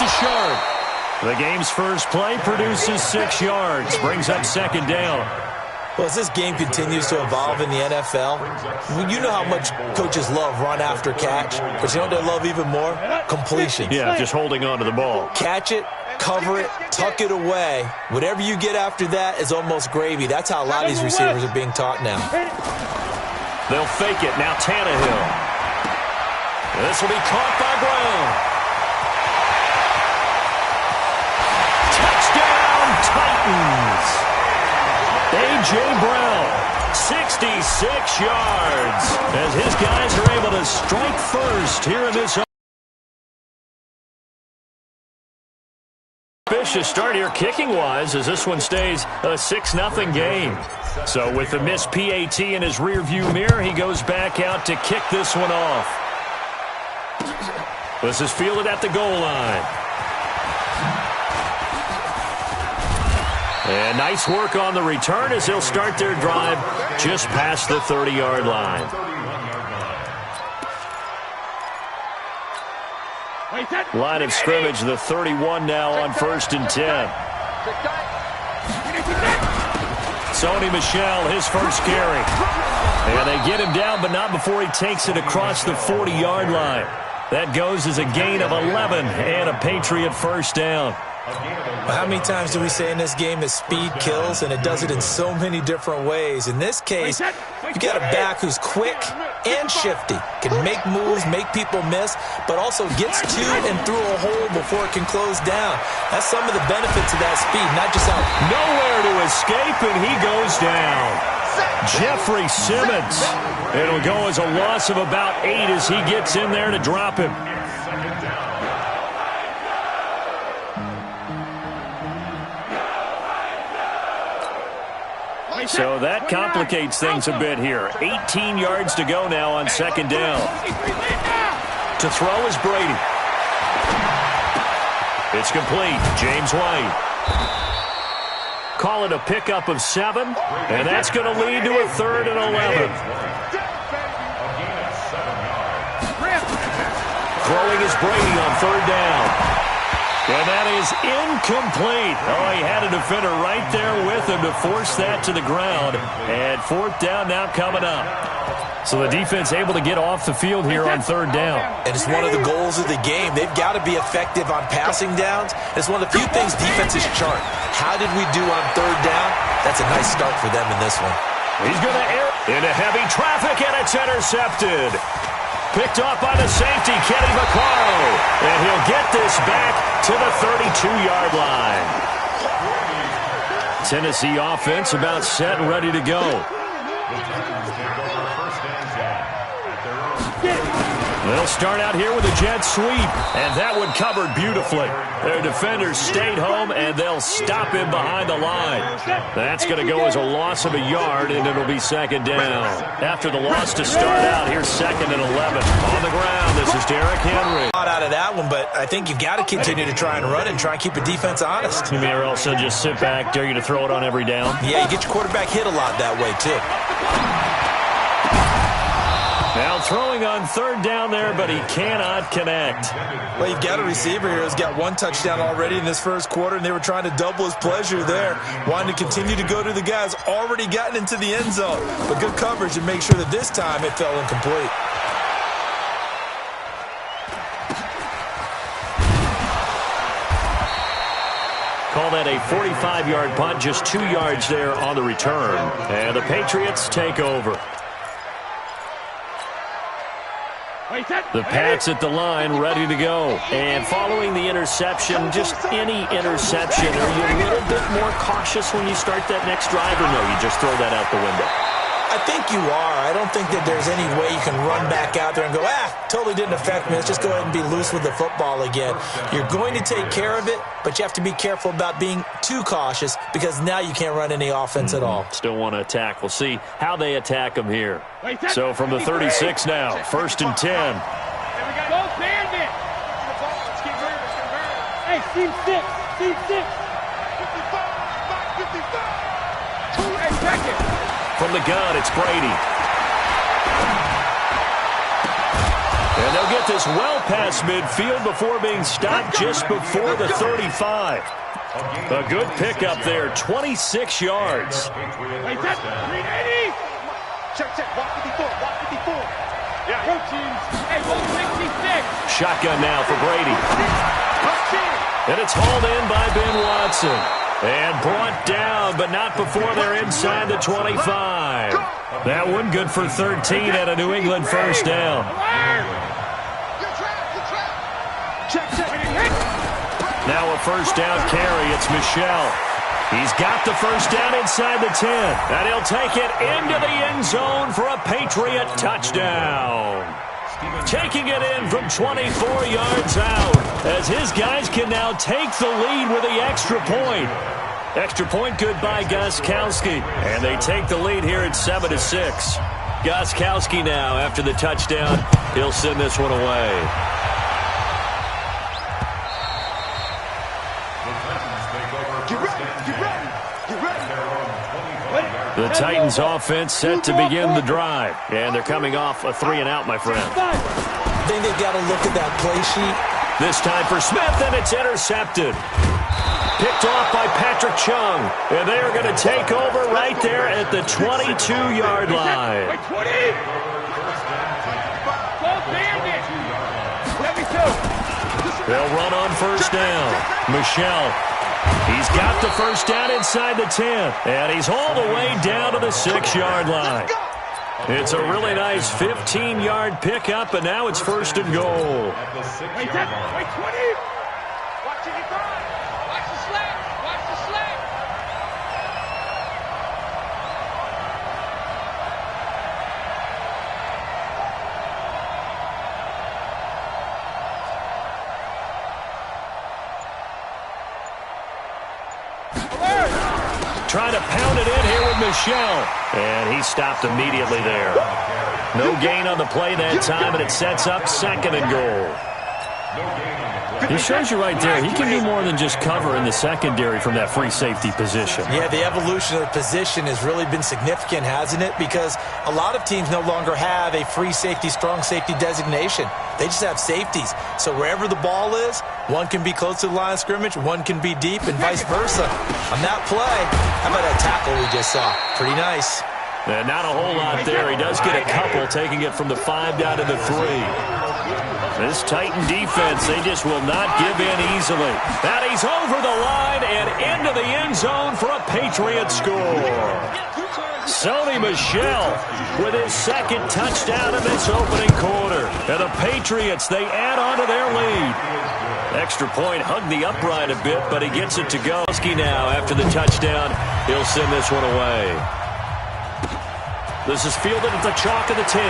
stays sharp. The game's first play produces 6 yards, brings up second down. Well, as this game continues to evolve in the NFL, you know how much coaches love run after catch, but you know what they love even more? Completion. Yeah, just holding on to the ball. Catch it, cover it, tuck it away. Whatever you get after that is almost gravy. That's how a lot of these receivers are being taught now. They'll fake it. Now Tannehill. This will be caught by Brown. Touchdown, Titans. A.J. Brown, 66 yards, as his guys are able to strike first here in this ambitious start here kicking-wise, as this one stays a 6-0 game. So with the missed PAT in his rearview mirror, he goes back out to kick this one off. This is fielded at the goal line. And nice work on the return as they'll start their drive just past the 30-yard line. Line of scrimmage, the 31 now on 1st and 10. Sony Michel, his first carry. And they get him down, but not before he takes it across the 40-yard line. That goes as a gain of 11 and a Patriot first down. How many times do we say in this game that speed kills, and it does it in so many different ways? In this case, you got a back who's quick and shifty, can make moves, make people miss, but also gets to and through a hole before it can close down. That's some of the benefits of that speed, not just out. Nowhere to escape, and he goes down. Jeffrey Simmons. It'll go as a loss of about 8 as he gets in there to drop him. So that complicates things a bit here. 18 yards to go now on 2nd down. To throw is Brady. It's complete. James White. Call it a pickup of 7, and that's going to lead to a 3rd and 11. Throwing is Brady on 3rd down. And that is incomplete. Oh, he had a defender right there with him to force that to the ground. And 4th down now coming up. So the defense able to get off the field here on 3rd down. And it's one of the goals of the game. They've got to be effective on passing downs. It's one of the few things defenses chart. How did we do on 3rd down? That's a nice start for them in this one. He's going to air into heavy traffic, and it's intercepted. Picked off by the safety, Kenny Vaccaro. And he'll get this back to the 32-yard line. Tennessee offense about set and ready to go. They'll start out here with a jet sweep, and that one covered beautifully. Their defenders stayed home, and they'll stop him behind the line. That's going to go as a loss of a yard, and it'll be 2nd down. After the loss to start out, here's 2nd and 11. On the ground, this is Derrick Henry. Not out of that one, but I think you've got to continue to try and run and try and keep the defense honest. You may also just sit back, dare you to throw it on every down. Yeah, you get your quarterback hit a lot that way, too. Now throwing on 3rd down there, but he cannot connect. Well, you've got a receiver here who's got 1 touchdown already in this first quarter, and they were trying to double his pleasure there, wanting to continue to go to the guys already gotten into the end zone. But good coverage and make sure that this time it fell incomplete. Call that a 45-yard punt, just 2 yards there on the return. And the Patriots take over. The Pats at the line, ready to go. And following the interception, just any interception, are you a little bit more cautious when you start that next drive, or no, you just throw that out the window? I think you are. I don't think that there's any way you can run back out there and go, totally didn't affect me. Let's just go ahead and be loose with the football again. You're going to take care of it, but you have to be careful about being too cautious because now you can't run any offense at all. Still want to attack. We'll see how they attack them here. So from the 36 now, 1st and 10. There we go. Go, Bandit. Let's keep moving. Hey, Steve 6. Steve 6. 55. Hey, second. From the gun, it's Brady. And they'll get this well past midfield before being stopped just before the 35. A good pickup there, 26 yards. Hey, that's 380. Check, 154, 154. Yeah, go teams. Hey, 166. Shotgun now for Brady. And it's hauled in by Ben Watson. And brought down, but not before they're inside the 25. That one good for 13 at a New England first down. Now a first down carry. It's Michelle. He's got the first down inside the 10. And he'll take it into the end zone for a Patriot touchdown. Taking it in from 24 yards out as his guys can now take the lead with the extra point. Extra point good by Gostkowski. And they take the lead here at 7-6. Gostkowski now after the touchdown. He'll send this one away. The Titans offense set to begin the drive. And they're coming off a 3-and-out, my friend. I think they've got to look at that play sheet. This time for Smith, and it's intercepted. Picked off by Patrick Chung. And they are going to take over right there at the 22-yard line. They'll run on first down. Michelle. He's got the first down inside the 10, and he's all the way down to the 6-yard line. It's a really nice 15-yard pickup, and now it's first and goal. Wait, 20. Watch it, watch the slack. Watch the slack. Trying to pound it in here with Michelle. And he stopped immediately there. No gain on the play that time, and it sets up second and goal. He shows you right there, he can do more than just cover in the secondary from that free safety position. Yeah, the evolution of the position has really been significant, hasn't it? Because a lot of teams no longer have a free safety, strong safety designation. They just have safeties. So wherever the ball is, one can be close to the line of scrimmage, one can be deep, and vice versa. On that play, how about that tackle we just saw? Pretty nice. And not a whole lot there. He does get a couple, taking it from the 5 down to the 3. This Titan defense, they just will not give in easily. And he's over the line and into the end zone for a Patriot score. Sony Michel with his second touchdown in this opening quarter. And the Patriots, they add on to their lead. Extra point, hugged the upright a bit, but he gets it to go. Now, after the touchdown, he'll send this one away. This is fielded at the chalk of the 10.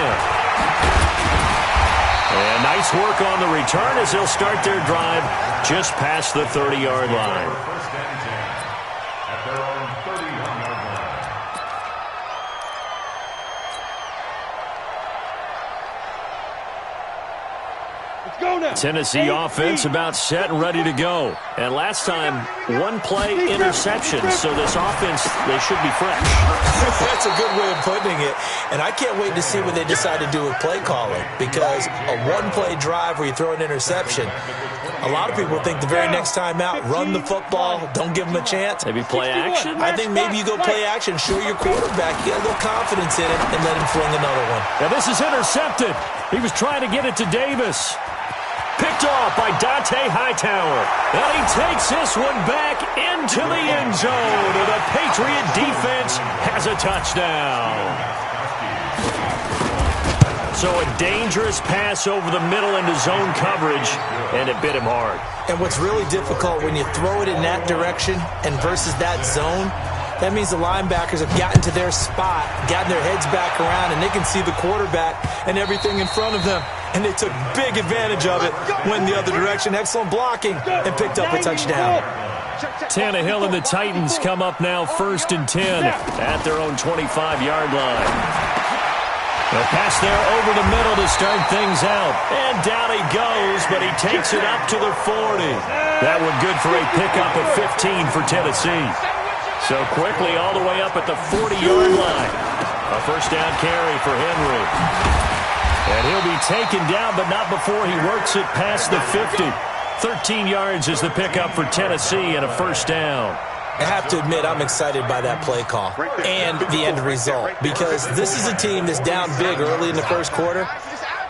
And nice work on the return as they'll start their drive just past the 30-yard line. Tennessee offense about set and ready to go. And last time, one play interception. So this offense, they should be fresh. That's a good way of putting it. And I can't wait to see what they decide to do with play calling. Because a one-play drive where you throw an interception, a lot of people think the very next time out, run the football, don't give them a chance. Maybe play action? I think maybe you go play action, show your quarterback, get a little confidence in it, and let him fling another one. Now this is intercepted. He was trying to get it to Davis. Picked off by Dante Hightower. And he takes this one back into the end zone. And the Patriot defense has a touchdown. So a dangerous pass over the middle into zone coverage, and it bit him hard. And what's really difficult when you throw it in that direction and versus that zone, that means the linebackers have gotten to their spot, gotten their heads back around, and they can see the quarterback and everything in front of them. And they took big advantage of it, went the other direction, excellent blocking, and picked up a touchdown. Tannehill and the Titans come up now 1st and 10 at their own 25-yard line. A pass there over the middle to start things out. And down he goes, but he takes it up to the 40. That one good for a pickup of 15 for Tennessee. So quickly all the way up at the 40-yard line. A first down carry for Henry. And he'll be taken down, but not before he works it past the 50. 13 yards is the pickup for Tennessee and a first down. I have to admit, I'm excited by that play call and the end result, because this is a team that's down big early in the first quarter,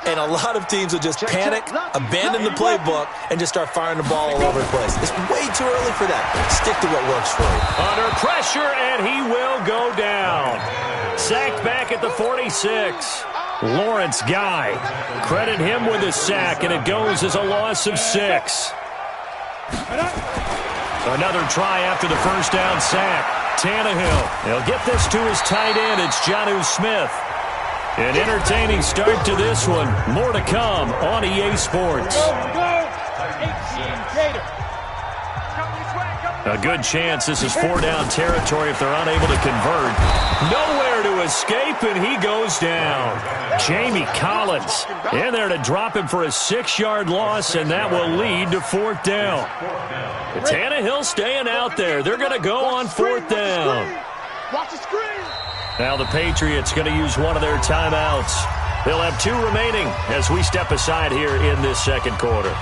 and a lot of teams will just panic, abandon the playbook, and just start firing the ball all over the place. It's way too early for that. Stick to what works for you. Under pressure, and he will go down. Sacked back at the 46. Lawrence Guy. Credit him with a sack, and it goes as a loss of 6. Another try after the first down sack. Tannehill. He'll get this to his tight end. It's Jonnu Smith. An entertaining start to this one. More to come on EA Sports. A good chance this is 4-down territory if they're unable to convert. Nowhere to escape, and he goes down. Jamie Collins in there to drop him for a 6-yard loss, and that will lead to 4th down. Tannehill staying out there. They're going to go on 4th down. Watch the screen. Now the Patriots going to use one of their timeouts. They'll have 2 remaining as we step aside here in this second quarter.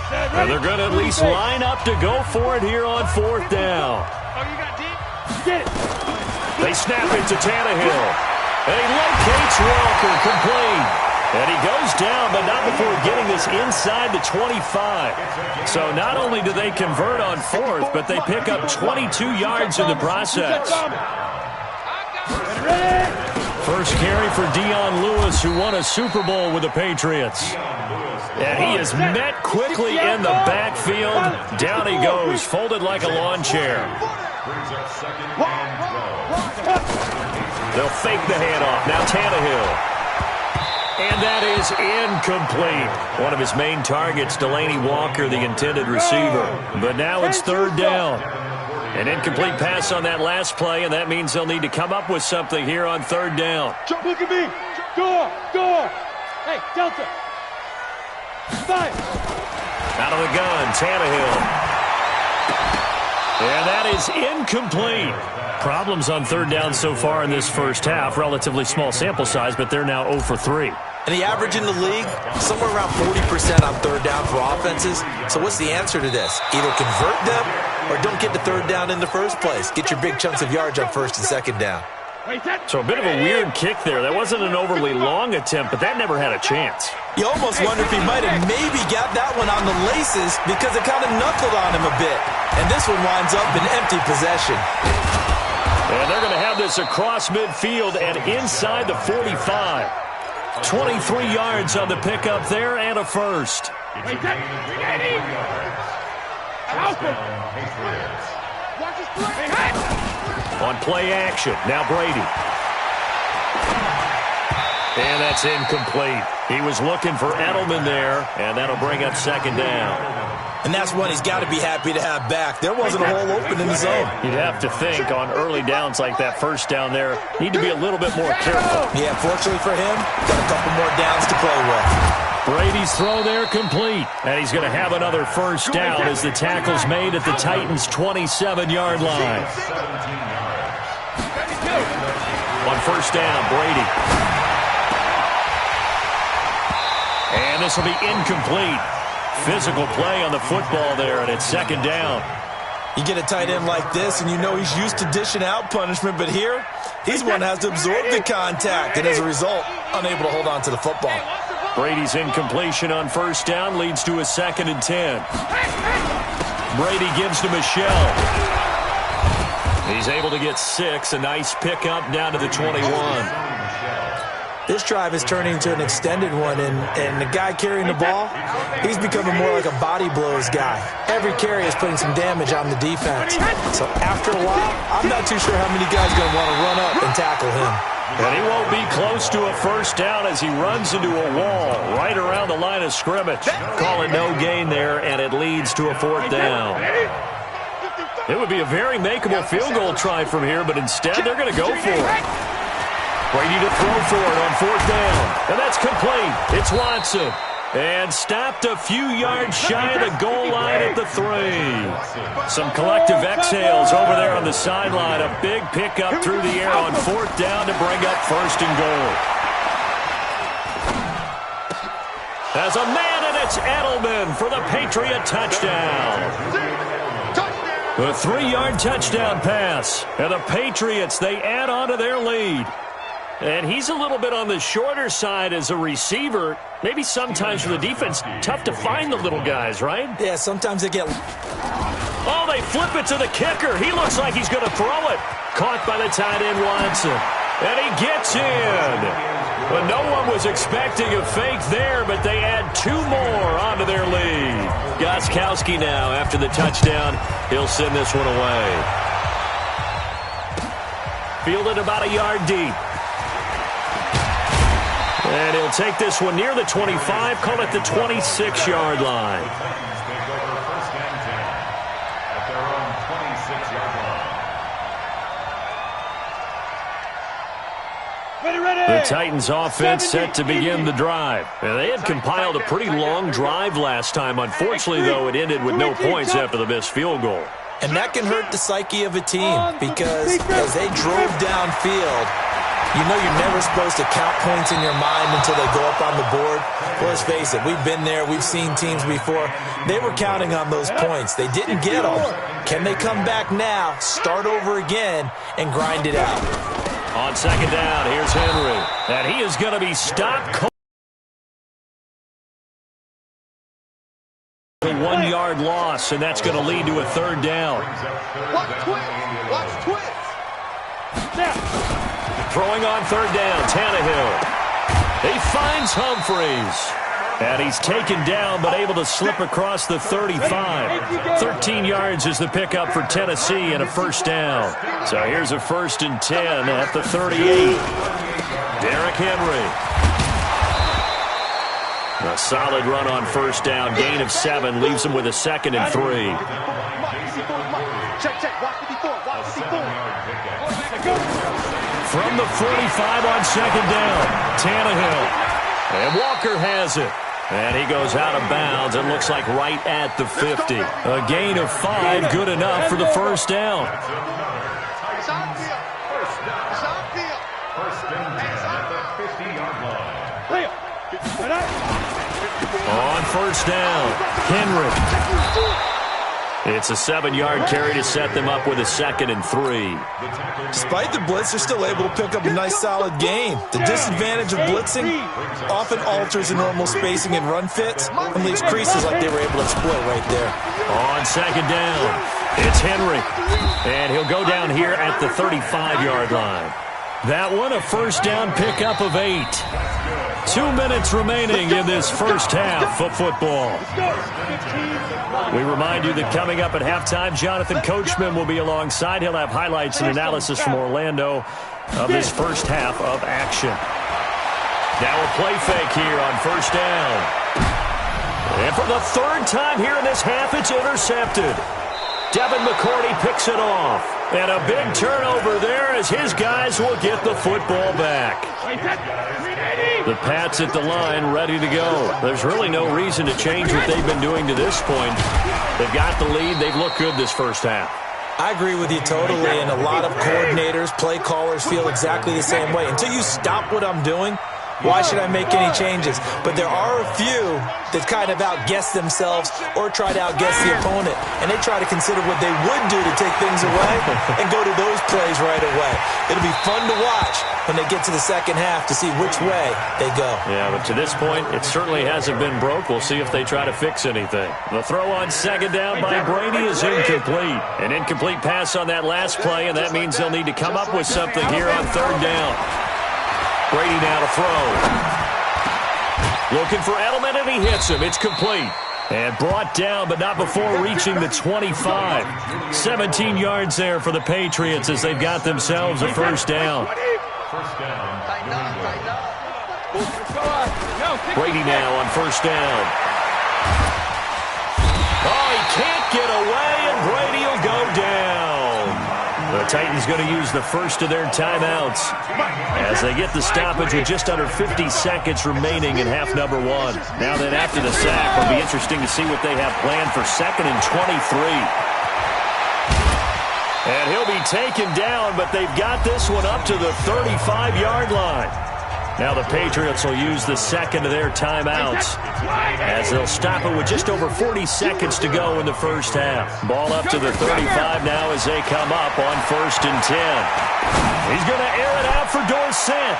And they're going to at least line up to go for it here on 4th down. They snap it to Tannehill. And he locates Walker, complete. And he goes down, but not before getting this inside the 25. So not only do they convert on 4th, but they pick up 22 yards in the process. First carry for Dion Lewis, who won a Super Bowl with the Patriots. And he is met quickly in the backfield. Down he goes, folded like a lawn chair. They'll fake the handoff. Now Tannehill. And that is incomplete. One of his main targets, Delaney Walker, the intended receiver. But now it's 3rd down. An incomplete pass on that last play, and that means they'll need to come up with something here on 3rd down. Look at me. Door. Hey, Delta. 5. Out of the gun, Tannehill. And that is incomplete. Problems on 3rd down so far in this first half. Relatively small sample size, but they're now 0 for 3. And the average in the league, somewhere around 40% on 3rd down for offenses. So what's the answer to this? Either convert them or don't get to 3rd down in the first place. Get your big chunks of yards on 1st and 2nd down. So a bit of a weird kick there. That wasn't an overly long attempt, but that never had a chance. You almost wonder if he might have maybe got that one on the laces because it kind of knuckled on him a bit. And this one winds up in empty possession. And they're going to have this across midfield and inside the 45. 23 yards on the pickup there and a first. On play action, now Brady. And that's incomplete. He was looking for Edelman there, and that'll bring up 2nd down. And that's one he's got to be happy to have back. There wasn't a hole open in the zone. You'd have to think on early downs like that first down there, need to be a little bit more careful. Yeah, fortunately for him, got a couple more downs to play with. Brady's throw there complete. And he's going to have another first down as the tackle's made at the Titans' 27-yard line. On first down, Brady. And this will be incomplete. Physical play on the football there, and it's 2nd down. You get a tight end like this, and you know he's used to dishing out punishment, but here, he's one that has to absorb the contact, and as a result, unable to hold on to the football. Brady's incompletion on first down leads to a 2nd and 10. Brady gives to Michelle. He's able to get 6, a nice pickup down to the 21. This drive is turning into an extended one, and the guy carrying the ball, he's becoming more like a body blows guy. Every carry is putting some damage on the defense. So after a while, I'm not too sure how many guys are going to want to run up and tackle him. And he won't be close to a first down as he runs into a wall right around the line of scrimmage. Call it no gain there, and it leads to a 4th down. It would be a very makeable field goal try from here, but instead they're going to go for it. Brady to throw for it on 4th down. And that's complete. It's Watson. And stopped a few yards shy of the goal line at the 3. Some collective exhales over there on the sideline. A big pickup through the air on 4th down to bring up 1st and goal. As a man, and it's Edelman for the Patriot touchdown. A 3-yard touchdown pass. And the Patriots, they add on to their lead. And he's a little bit on the shorter side as a receiver. Maybe sometimes for the defense, tough to find the little guys, right? Yeah, sometimes they get... Oh, they flip it to the kicker. He looks like he's going to throw it. Caught by the tight end, Watson. And he gets in. But no one was expecting a fake there, but they add 2 more onto their lead. Gostkowski now, after the touchdown, he'll send this one away. Fielded about a yard deep. And he'll take this one near the 25, call it the 26-yard line. The Titans offense set to begin the drive. And they had compiled a pretty long drive last time. Unfortunately, though, it ended with no points after the missed field goal. And that can hurt the psyche of a team because as they drove downfield, you know you're never supposed to count points in your mind until they go up on the board. Well, let's face it, we've been there. We've seen teams before. They were counting on those points. They didn't get them. Can they come back now, start over again, and grind it out? On second down, here's Henry. And he is going to be stopped. A 1-yard loss, and that's going to lead to a 3rd down. Watch twist. Throwing on 3rd down, Tannehill. He finds Humphreys. And he's taken down, but able to slip across the 35. 13 yards is the pickup for Tennessee and a 1st down. So here's a 1st and 10 at the 38. Derrick Henry. A solid run on 1st down, gain of 7, leaves him with a 2nd and 3. From the 45 on 2nd down, Tannehill. And Walker has it. And he goes out of bounds and looks like right at the 50. A gain of 5, good enough for the 1st down. On 1st down, Henry. It's a 7-yard carry to set them up with a 2nd and 3. Despite the blitz, they're still able to pick up a nice solid gain. The disadvantage of blitzing often alters the normal spacing and run fits and leaves creases like they were able to exploit right there. On 2nd down, it's Henry. And he'll go down here at the 35-yard line. That one, a 1st down pickup of 8. 2 minutes remaining in this 1st half of football. We remind you that coming up at halftime, Jonathan Coachman will be alongside. He'll have highlights and analysis from Orlando of this 1st half of action. Now a play fake here on 1st down. And for the 3rd time here in this half, it's intercepted. Devin McCourty picks it off. And a big turnover there as his guys will get the football back. The Pats at the line ready to go. There's really no reason to change what they've been doing to this point. They've got the lead. They've looked good this 1st half. I agree with you totally, and a lot of coordinators, play callers feel exactly the same way. Until you stop what I'm doing, why should I make any changes? But there are a few that kind of outguess themselves or try to outguess the opponent, and they try to consider what they would do to take things away and go to those plays right away. It'll be fun to watch when they get to the 2nd half to see which way they go. Yeah, but to this point, it certainly hasn't been broke. We'll see if they try to fix anything. The throw on 2nd down by Brady is incomplete. An incomplete pass on that last play, and that means they'll need to come up with something here on 3rd down. Brady now to throw. Looking for Edelman, and he hits him. It's complete. And brought down, but not before reaching the 25. 17 yards there for the Patriots as they've got themselves a 1st down. Brady now on 1st down. Oh, he can't get away, and Brady will go down. The Titans going to use the 1st of their timeouts as they get the stoppage with just under 50 seconds remaining in half number 1. Now then, after the sack, it'll be interesting to see what they have planned for 2nd and 23. And he'll be taken down, but they've got this one up to the 35-yard line. Now the Patriots will use the second of their timeouts as they'll stop it with just over 40 seconds to go in the first half. Ball up to the 35 now as they come up on 1st and 10. He's going to air it out for Dorsett.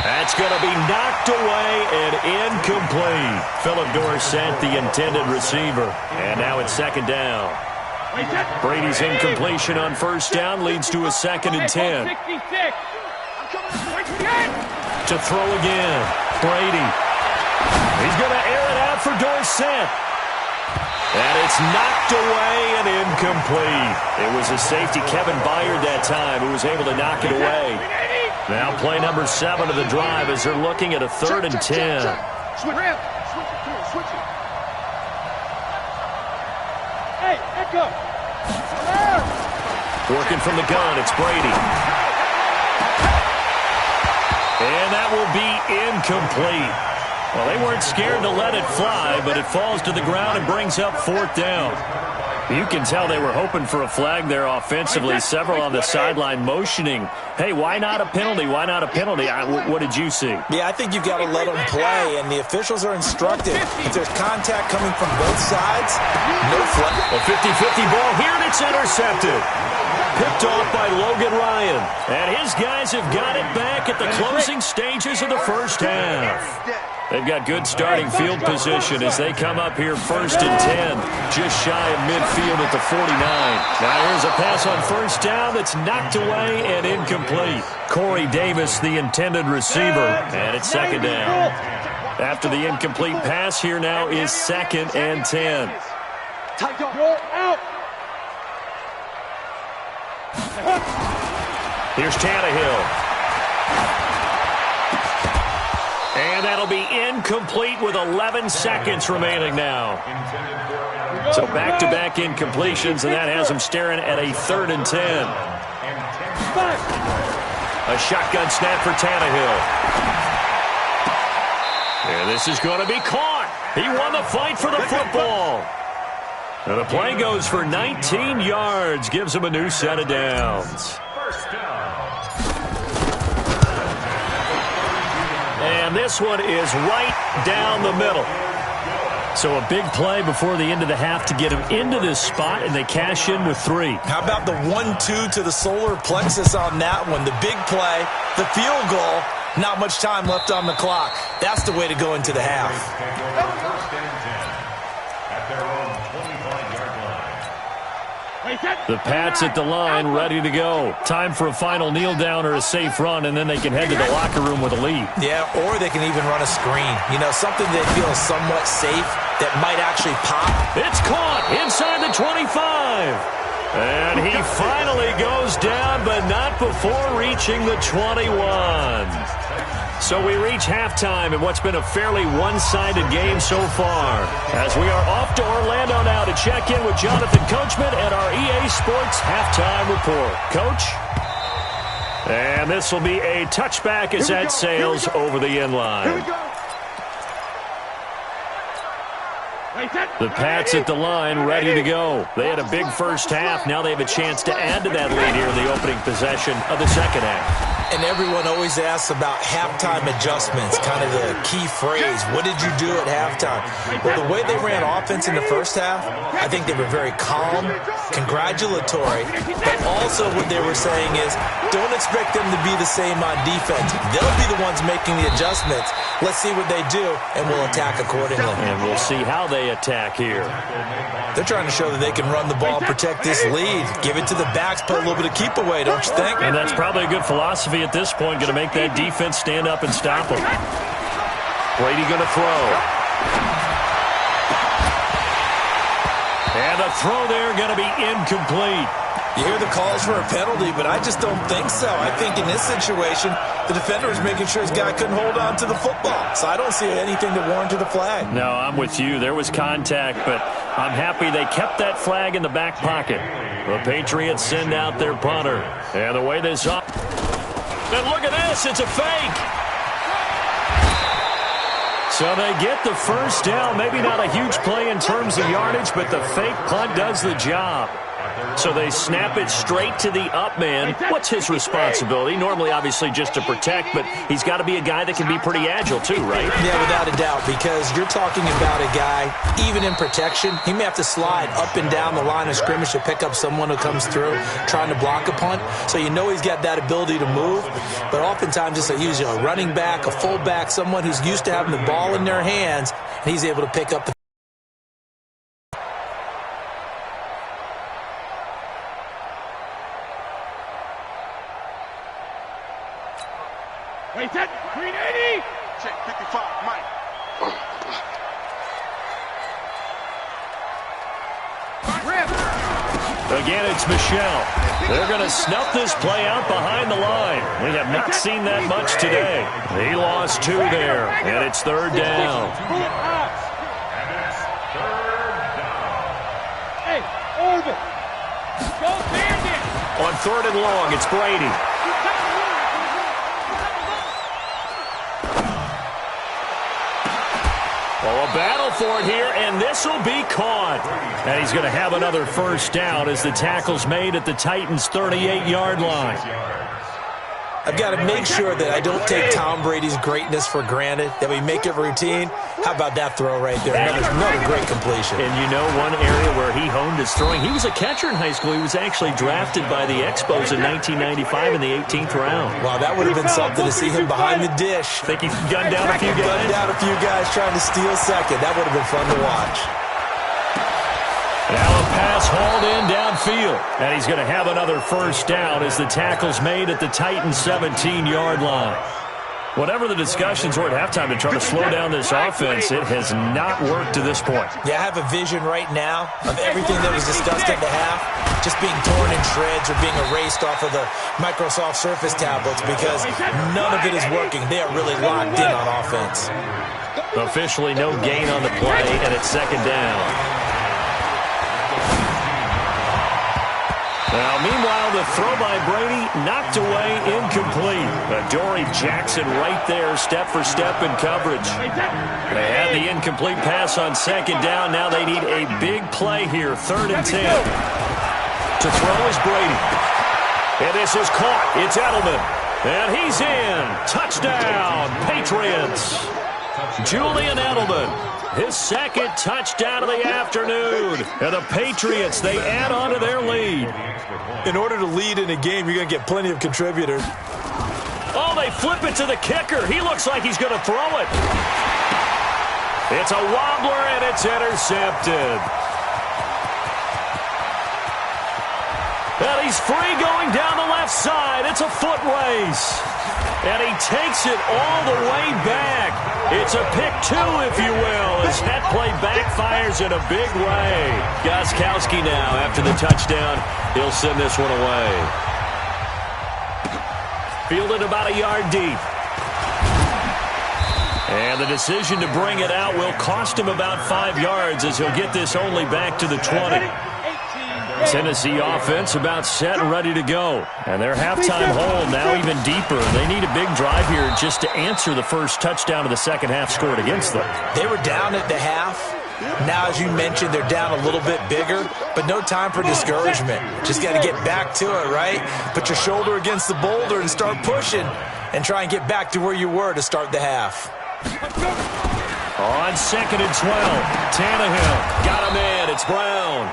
That's going to be knocked away and incomplete. Philip Dorsett, the intended receiver. And now it's 2nd down. Brady's incompletion on 1st down leads to a 2nd and 10. To throw again. Brady. He's going to air it out for Dorsett. And it's knocked away and incomplete. It was a safety, Kevin Byard, that time, who was able to knock it away. Now play number 7 of the drive as they're looking at a 3rd and 10. Hey, echo. Working from the gun, it's Brady. And that will be incomplete. Well, they weren't scared to let it fly, but it falls to the ground and brings up 4th down. You can tell they were hoping for a flag there offensively. Several on the sideline motioning, hey, why not a penalty? Why not a penalty? What did you see? Yeah, I think you've got to let them play, and the officials are instructed. If there's contact coming from both sides, no flag. A 50-50 ball here, and it's intercepted. Picked off by Logan Ryan. And his guys have got it back at the closing stages of the first half. They've got good starting field position as they come up here 1st and 10, just shy of midfield at the 49. Now here's a pass on 1st down that's knocked away and incomplete. Corey Davis, the intended receiver, and it's 2nd down. After the incomplete pass, here now is 2nd and 10. Out. Here's Tannehill. And that'll be incomplete with 11 seconds remaining now. So back-to-back incompletions, and that has them staring at a 3rd and 10. A shotgun snap for Tannehill. And this is going to be caught. He won the fight for the football. And the play goes for 19 yards, gives him a new set of downs. And this one is right down the middle. So a big play before the end of the half to get him into this spot, and they cash in with 3. How about the 1-2 to the solar plexus on that one? The big play, the field goal, not much time left on the clock. That's the way to go into the half. The Pats at the line, ready to go. Time for a final kneel down or a safe run, and then they can head to the locker room with a lead. Yeah, or they can even run a screen. You know, something they feel is somewhat safe that might actually pop. It's caught inside the 25. And he finally goes down, but not before reaching the 21. So we reach halftime in what's been a fairly one-sided game so far. As we are off to Orlando now to check in with Jonathan Coachman at our EA Sports Halftime Report. Coach? And this will be a touchback as that sails over the end line. The Pats at the line, ready to go. They had a big first half. Now they have a chance to add to that lead here in the opening possession of the second half. And everyone always asks about halftime adjustments, kind of the key phrase. What did you do at halftime? Well, the way they ran offense in the first half, I think they were very calm, congratulatory, but also what they were saying is, don't expect them to be the same on defense. They'll be the ones making the adjustments. Let's see what they do, and we'll attack accordingly. And we'll see how they attack here. They're trying to show that they can run the ball and protect this lead. Give it to the backs, put a little bit of keep away, don't you think? And that's probably a good philosophy at this point, going to make that defense stand up and stop them. Brady going to throw. And the throw there going to be incomplete. You hear the calls for a penalty, but I just don't think so. I think in this situation, the defender was making sure his guy couldn't hold on to the football. So I don't see anything that warranted a flag. No, I'm with you. There was contact, but I'm happy they kept that flag in the back pocket. The Patriots send out their punter. And the way this up. And look at this. It's a fake. So they get the first down. Maybe not a huge play in terms of yardage, but the fake punt does the job. So they snap it straight to the up man. What's his responsibility? Normally, obviously, just to protect, but he's got to be a guy that can be pretty agile too, right? Yeah, without a doubt, because you're talking about a guy, even in protection, he may have to slide up and down the line of scrimmage to pick up someone who comes through trying to block a punt. So you know he's got that ability to move, but oftentimes it's usually a running back, a fullback, someone who's used to having the ball in their hands, and he's able to pick up the Wait, that green 80. Check 55, Mike. Again, it's Michelle. They're going to snuff this play out behind the line. We have not seen that much today. He lost 2 there, and it's 3rd down. Hey, Orville. Go Bandit. On 3rd and long, it's Brady. Oh, a battle for it here, and this will be caught. And he's going to have another first down as the tackle's made at the Titans' 38-yard line. I've got to make sure that I don't take Tom Brady's greatness for granted, that we make it routine. How about that throw right there? Another great completion. And you know one area where he honed his throwing? He was a catcher in high school. He was actually drafted by the Expos in 1995 in the 18th round. Wow, that would have been something to see him behind the dish. Think he gunned down a few guys? Gunned down a few guys trying to steal second. That would have been fun to watch. Now a pass hauled in downfield. And he's going to have another first down as the tackle's made at the Titans' 17-yard line. Whatever the discussions were at halftime to try to slow down this offense, it has not worked to this point. Yeah, I have a vision right now of everything that was discussed at the half just being torn in shreds or being erased off of the Microsoft Surface tablets because none of it is working. They are really locked in on offense. Officially no gain on the play, and it's 2nd down. Now, meanwhile, the throw by Brady knocked away, incomplete. But Dory Jackson right there, step for step in coverage. They had the incomplete pass on 2nd down. Now they need a big play here, 3rd and 10. To throw is Brady. And this is caught. It's Edelman. And he's in. Touchdown, Patriots. Julian Edelman. His 2nd touchdown of the afternoon. And the Patriots, they add on to their lead. In order to lead in a game, you're going to get plenty of contributors. Oh, they flip it to the kicker. He looks like he's going to throw it. It's a wobbler, and it's intercepted. And he's free going down the left side. It's a foot race. And he takes it all the way back. It's a pick 2, if you will, as that play backfires in a big way. Gostkowski now, after the touchdown, he'll send this one away. Fielded about a yard deep. And the decision to bring it out will cost him about 5 yards as he'll get this only back to the 20. Tennessee offense about set and ready to go. And their halftime hold now even deeper. They need a big drive here just to answer the first touchdown of the second half scored against them. They were down at the half. Now, as you mentioned, they're down a little bit bigger, but no time for discouragement. Just got to get back to it, right? Put your shoulder against the boulder and start pushing and try and get back to where you were to start the half. On 2nd and 12, Tannehill got him in. It's Brown.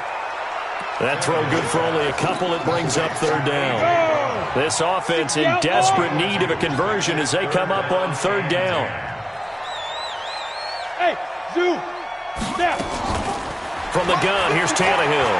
That throw good for only a couple. It brings up 3rd down. This offense in desperate need of a conversion as they come up on 3rd down. Hey, Zoo. Step. From the gun, here's Tannehill.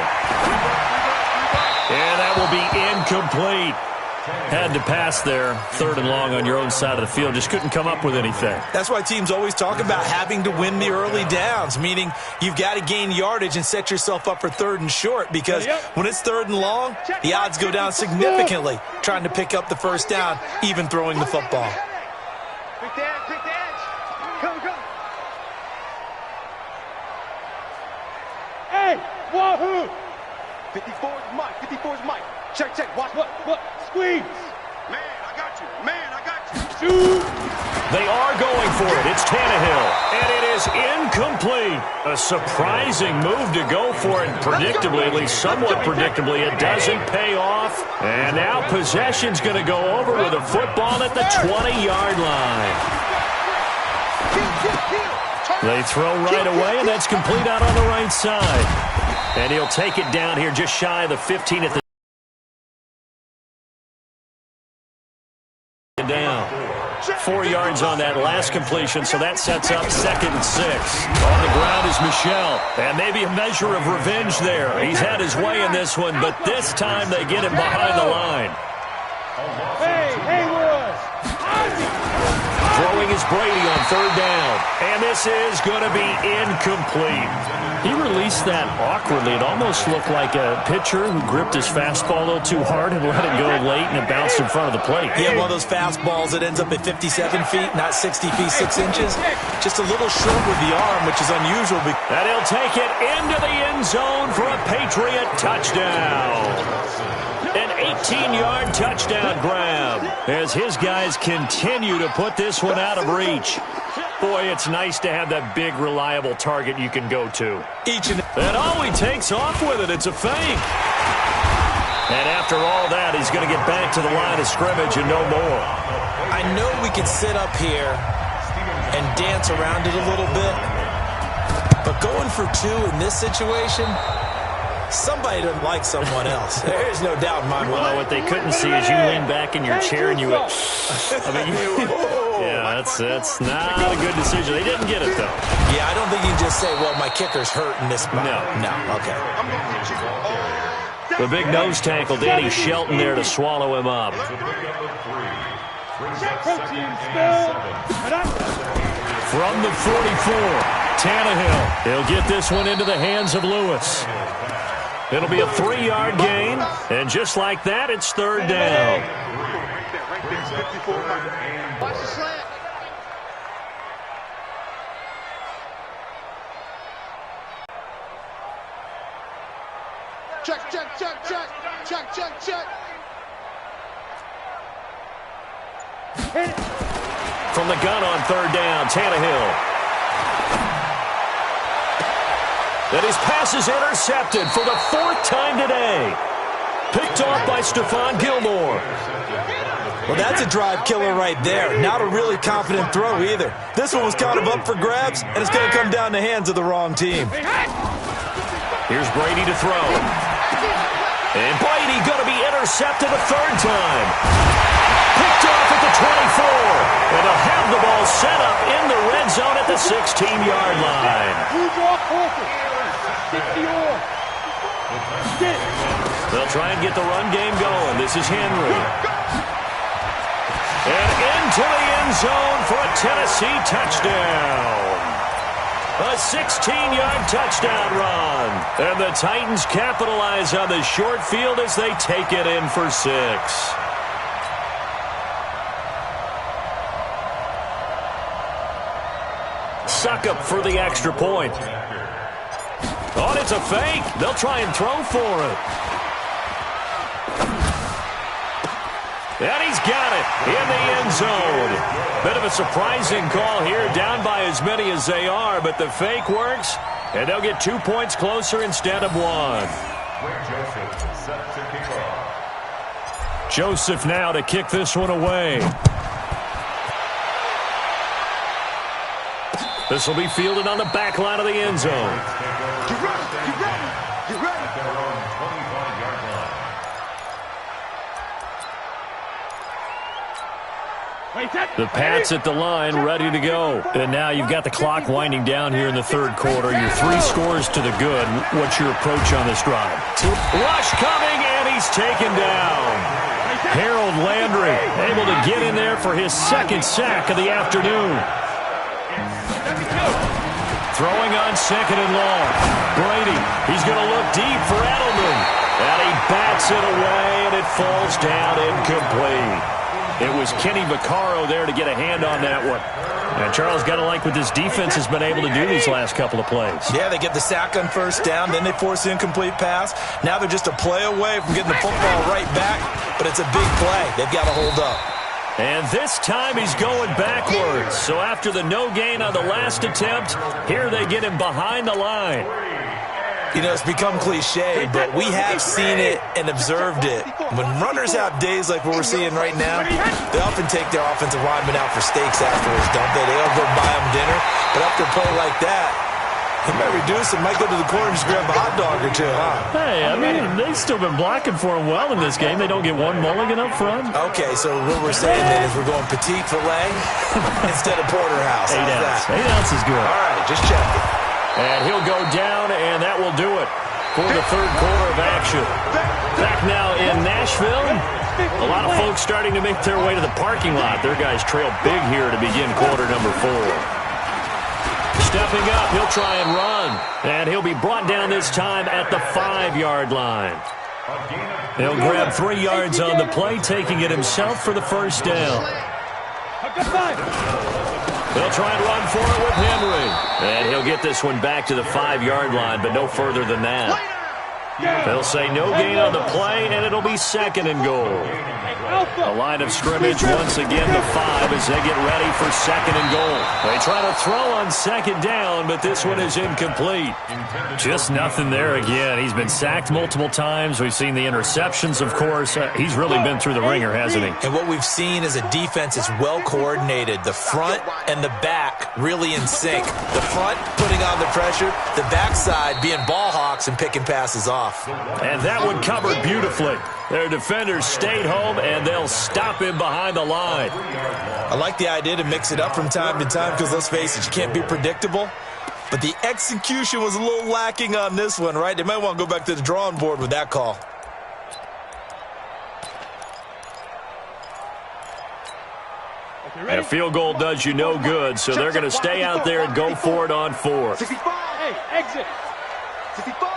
And that will be incomplete. Had to pass there, 3rd and long on your own side of the field. Just couldn't come up with anything. That's why teams always talk about having to win the early downs, meaning you've got to gain yardage and set yourself up for 3rd and short, because when it's 3rd and long, the odds go down significantly trying to pick up the first down, even throwing the football. Quick edge. Come. Hey, wahoo. 54's Mike. Check. Watch. Look. Squeeze. Man, I got you. They are going for it. It's Tannehill, and it is incomplete. A surprising move to go for it, predictably, at least somewhat predictably. It doesn't pay off, and now possession's going to go over with a football at the 20-yard line. They throw right away, and that's complete out on the right side. And he'll take it down here just shy of the 15 at the down. 4 yards on that last completion, so that sets up 2nd and 6. On the ground is Michel, and maybe a measure of revenge there. He's had his way in this one, but this time they get him behind the line. Throwing is Brady on 3rd down, and this is going to be incomplete. He released that awkwardly. It almost looked like a pitcher who gripped his fastball a little too hard and let it go late, and it bounced in front of the plate. He had one of those fastballs that ends up at 57 feet, not 60 feet, 6 inches. Just a little short with the arm, which is unusual. And he'll take it into the end zone for a Patriot touchdown. An 18-yard touchdown grab as his guys continue to put this one out of reach. Boy, it's nice to have that big, reliable target you can go to. And all he takes off with it, it's a fake. And after all that, he's going to get back to the line of scrimmage and no more. I know we could sit up here and dance around it a little bit, but going for 2 in this situation, somebody doesn't like someone else. There's no doubt in my mind. Well, what they couldn't see is you lean back in your chair and you went, yeah, that's not a good decision. They didn't get it, though. Yeah, I don't think you can just say, well, my kicker's hurt in this spot. No, okay. The big nose tackle, Danny Shelton there to swallow him up. From the 44, Tannehill. He'll get this one into the hands of Lewis. It'll be a 3-yard gain, and just like that, it's 3rd down. Watch the slant. Check. From the gun on 3rd down, Tannehill. And his pass is intercepted for the 4th time today. Picked off by Stephon Gilmore. Well, that's a drive killer right there. Not a really confident throw either. This one was kind of up for grabs, and it's going to come down the hands of the wrong team. Here's Brady to throw. And Brady going to be intercepted a 3rd time. Picked off at the 24. And they'll have the ball set up in the red zone at the 16-yard line. They'll try and get the run game going. This is Henry. And into the end zone for a Tennessee touchdown. A 16-yard touchdown run. And the Titans capitalize on the short field as they take it in for 6. Succop for the extra point. Oh, and it's a fake. They'll try and throw for it. And he's got it in the end zone. Bit of a surprising call here, down by as many as they are, but the fake works, and they'll get 2 points closer instead of 1. Joseph now to kick this one away. This will be fielded on the back line of the end zone. Get ready. The Pats at the line, ready to go. And now you've got the clock winding down here in the 3rd quarter. You're 3 scores to the good. What's your approach on this drive? Rush coming, and he's taken down. Harold Landry able to get in there for his 2nd sack of the afternoon. Throwing on 2nd and long. Brady, he's going to look deep for Edelman. And he bats it away, and it falls down incomplete. It was Kenny Vaccaro there to get a hand on that one. And Charles, got to like what this defense has been able to do these last couple of plays. Yeah, they get the sack on 1st down, then they force the incomplete pass. Now they're just a play away from getting the football right back, but it's a big play. They've got to hold up. And this time he's going backwards. So after the no gain on the last attempt, here they get him behind the line. You know, it's become cliche, but we have seen it and observed it. When runners have days like what we're seeing right now, they often take their offensive linemen out for steaks afterwards, don't they? They don't go buy them dinner. But after a play like that, he might reduce it, might go to the corner and just grab a hot dog or two, huh? Hey, I mean, they've still been blocking for him well in this game. They don't get one mulligan up front. Okay, so what we're saying then is we're going petite filet instead of porterhouse. 8 ounce. 8 ounce is good. All right, just checking. And he'll go down, and that will do it for the third quarter of action. Back now in Nashville. A lot of folks starting to make their way to the parking lot. Their guys trail big here to begin quarter number 4. Stepping up, he'll try and run. And he'll be brought down this time at the 5-yard line. He'll grab 3 yards on the play, taking it himself for the first down. They'll try and run for it with Henry. And he'll get this one back to the 5-yard line, but no further than that. They'll say no gain on the play, and it'll be 2nd and goal. The line of scrimmage once again the 5 as they get ready for 2nd and goal. They try to throw on 2nd down, but this one is incomplete. Just nothing there again. He's been sacked multiple times. We've seen the interceptions, of course. He's really been through the ringer, hasn't he? And what we've seen is a defense is well coordinated. The front and the back really in sync. The front putting on the pressure, the backside being ball hawks and picking passes off. And that one covered beautifully. Their defenders stayed home, and they'll stop him behind the line. I like the idea to mix it up from time to time because, let's face it, you can't be predictable. But the execution was a little lacking on this one, right? They might want to go back to the drawing board with that call. And a field goal does you no good, so they're going to stay out there and go for it on 4th. 65. Hey, exit. 65.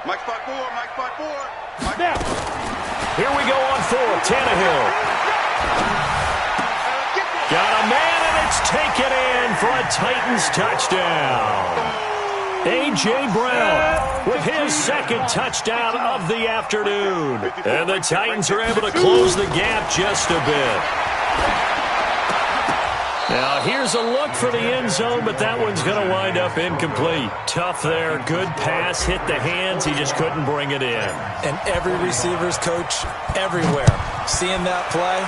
Mike 5-4. Mike 5-4. Now. Here we go on 4th. Tannehill. Got a man, and it's taken in for a Titans touchdown. A.J. Brown with his 2nd touchdown of the afternoon. And the Titans are able to close the gap just a bit. Now, here's a look for the end zone, but that one's going to wind up incomplete. Tough there. Good pass. Hit the hands. He just couldn't bring it in. And every receiver's coach everywhere. Seeing that play,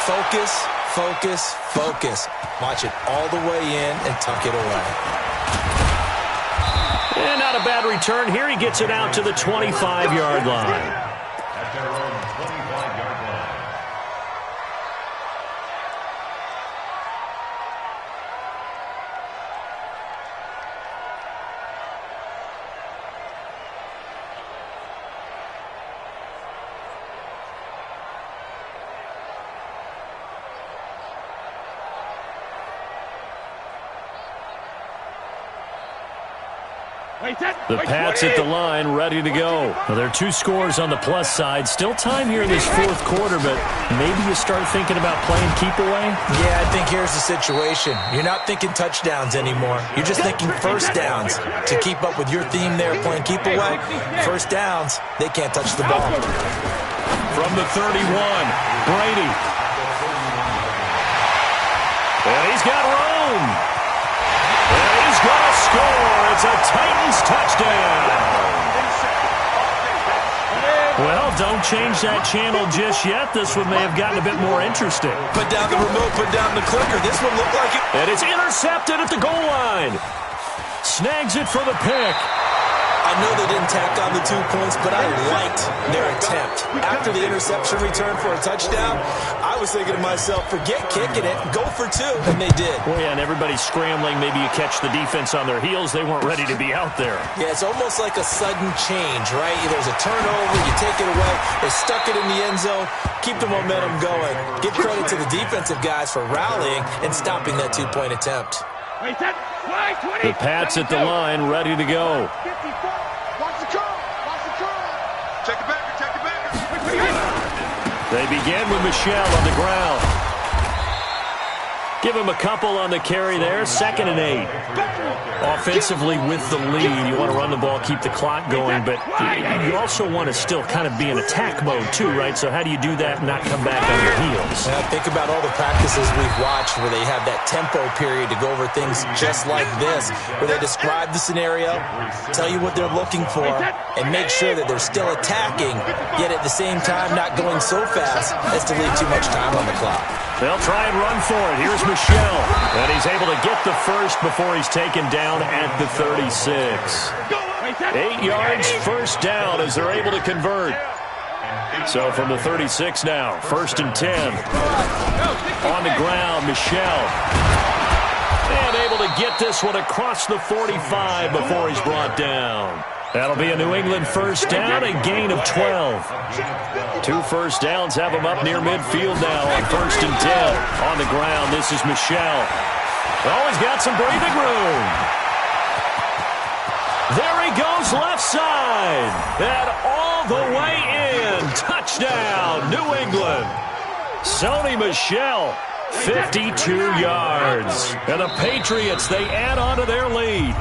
focus, focus, focus. Watch it all the way in and tuck it away. And not a bad return. Here he gets it out to the 25-yard line. The Pats at the line, ready to go. Well, there are 2 scores on the plus side. Still time here in this 4th quarter, but maybe you start thinking about playing keep away? Yeah, I think here's the situation. You're not thinking touchdowns anymore. You're just thinking first downs. To keep up with your theme there, playing keep away, first downs, they can't touch the ball. From the 31, Brady. And he's got room. And he's going to score. It's a Titans touchdown. Well, don't change that channel just yet. This one may have gotten a bit more interesting. Put down the remote, put down the clicker. This one looked like it. And it's intercepted at the goal line. Snags it for the pick. I know they didn't tack on the 2 points, but I liked their attempt. After the interception return for a touchdown, I was thinking to myself, forget kicking it, go for 2, and they did. Well, yeah, and everybody's scrambling. Maybe you catch the defense on their heels. They weren't ready to be out there. Yeah, it's almost like a sudden change, right? There's a turnover, you take it away, they stuck it in the end zone, keep the momentum going. Give credit to the defensive guys for rallying and stopping that 2-point attempt. The Pats at the line, ready to go. Watch the curl. Watch the curl. Check it back. Check it back. They begin with Michelle on the ground. Give him a couple on the carry there. 2nd and 8. Offensively with the lead, you want to run the ball, keep the clock going, but you also want to still kind of be in attack mode too, right? So how do you do that and not come back on your heels? Think about all the practices we've watched where they have that tempo period to go over things just like this, where they describe the scenario, tell you what they're looking for, and make sure that they're still attacking, yet at the same time not going so fast as to leave too much time on the clock. They'll try and run for it. Here's Michel. And he's able to get the first before he's taken down at the 36. 8 yards, first down as they're able to convert. So from the 36 now, 1st and 10. On the ground, Michel. And able to get this one across the 45 before he's brought down. That'll be a New England first down, a gain of 12. 2 first downs have him up near midfield now on 1st and 10. On the ground, this is Michel. Oh, he's got some breathing room. There he goes left side. And all the way in. Touchdown, New England. Sony Michel, 52 yards. And the Patriots, they add on to their lead.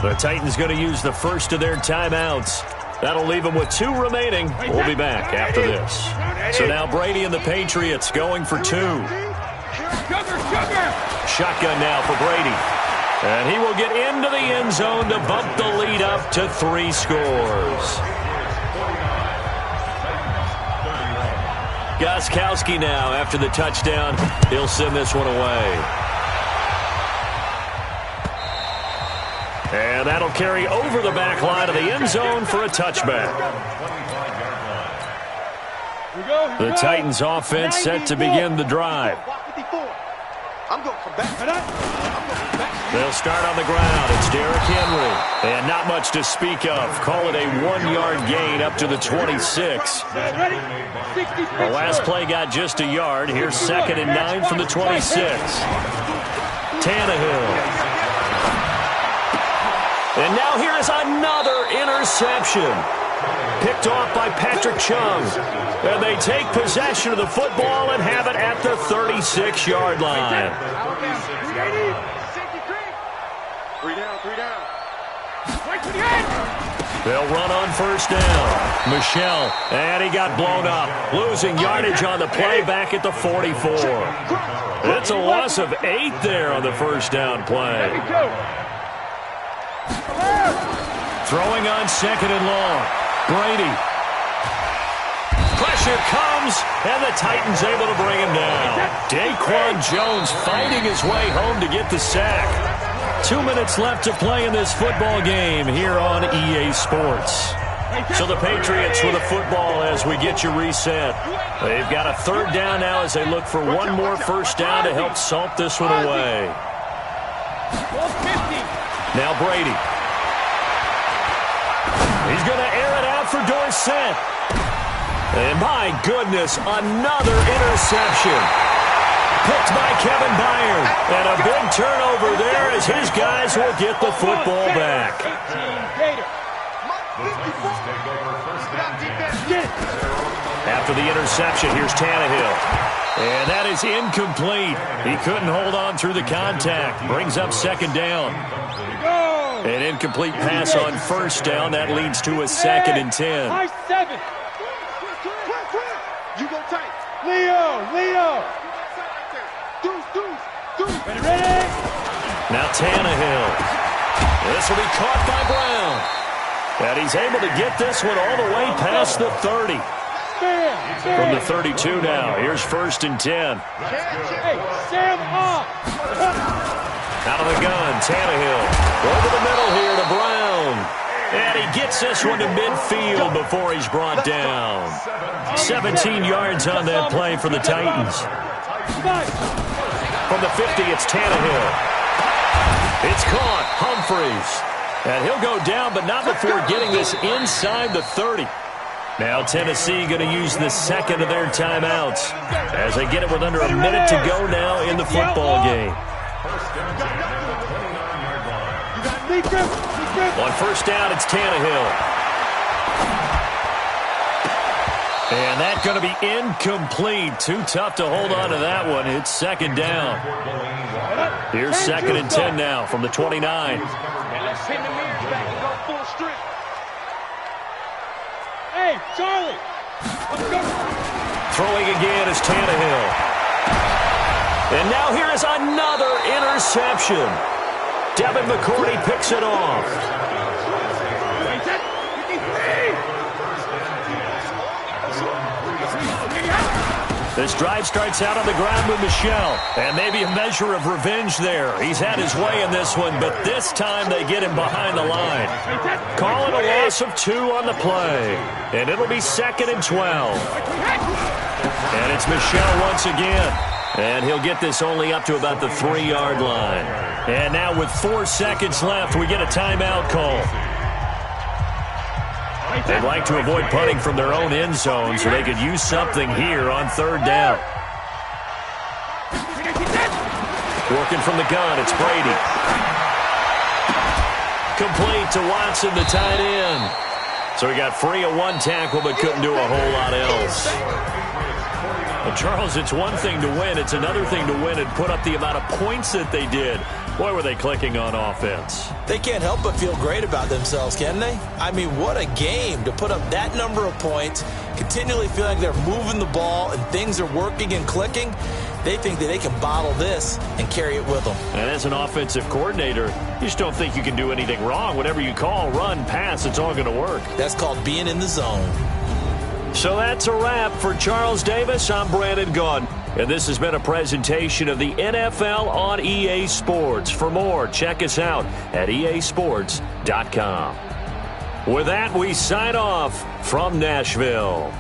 The Titans going to use the first of their timeouts. That'll leave them with 2 remaining. We'll be back after this. So now Brady and the Patriots going for 2. Shotgun now for Brady. And he will get into the end zone to bump the lead up to 3 scores. Gostkowski now after the touchdown. He'll send this one away. And that'll carry over the back line of the end zone for a touchback. The Titans offense set to begin the drive. They'll start on the ground. It's Derrick Henry. And not much to speak of. Call it a 1-yard gain up to the 26. The last play got just a yard. Here's 2nd and 9 from the 26. Tannehill. And now here is another interception. Picked off by Patrick Chung. And they take possession of the football and have it at the 36-yard line. 3 down, 3 down. They'll run on first down. Michel, and he got blown up. Losing yardage on the play back at the 44. It's a loss of 8 there on the first down play. Throwing on 2nd and long. Brady. Pressure comes, and the Titans able to bring him down. Daquan Jones fighting his way home to get the sack. 2 minutes left to play in this football game here on EA Sports. So the Patriots with a football as we get you reset. They've got a 3rd down now as they look for one more first down to help salt this one away. Now Brady. He's going to air it out for Dorsett. And my goodness, another interception. Picked by Kevin Byard. And a big turnover there as his guys will get the football back. After the interception, here's Tannehill. And that is incomplete. He couldn't hold on through the contact. Brings up 2nd down. An incomplete pass on first down. That leads to a 2nd and 10. You go tight. Leo. Ready? Now Tannehill. This will be caught by Brown. And he's able to get this one all the way past the 30. From the 32 now. Here's 1st and 10. Hey, Sam off. Out of the gun, Tannehill. Over the middle here to Brown. And he gets this one to midfield before he's brought down. 17 yards on that play for the Titans. From the 50, it's Tannehill. It's caught. Humphreys. And he'll go down, but not before getting this inside the 30. Now Tennessee going to use the 2nd of their timeouts as they get it with under a minute to go now in the football game. On first down, it's Tannehill. And that's going to be incomplete. Too tough to hold on to that one. It's second down. Here's second and 10 now from the 29. Let's pin the mirrors back and go full strip. Hey, Charlie. Let's go. Throwing again is Tannehill. And now here is another interception. Devin McCourty picks it off. This drive starts out on the ground with Michel, and maybe a measure of revenge there. He's had his way in this one, but this time they get him behind the line. Calling a loss of 2 on the play, and it'll be second and 12. And it's Michel once again, and he'll get this only up to about the 3-yard line. And now with 4 seconds left, we get a timeout call. They'd like to avoid punting from their own end zone so they could use something here on third down. Working from the gun, it's Brady. Complete to Watson, the tight end. So he got free of 1 tackle but couldn't do a whole lot else. Well, Charles, it's one thing to win. It's another thing to win and put up the amount of points that they did. Boy, were they clicking on offense. They can't help but feel great about themselves, can they? I mean, what a game to put up that number of points, continually feeling like they're moving the ball and things are working and clicking. They think that they can bottle this and carry it with them. And as an offensive coordinator, you just don't think you can do anything wrong. Whatever you call, run, pass, it's all going to work. That's called being in the zone. So that's a wrap for Charles Davis. I'm Brandon Gaudin. And this has been a presentation of the NFL on EA Sports. For more, check us out at easports.com. With that, we sign off from Nashville.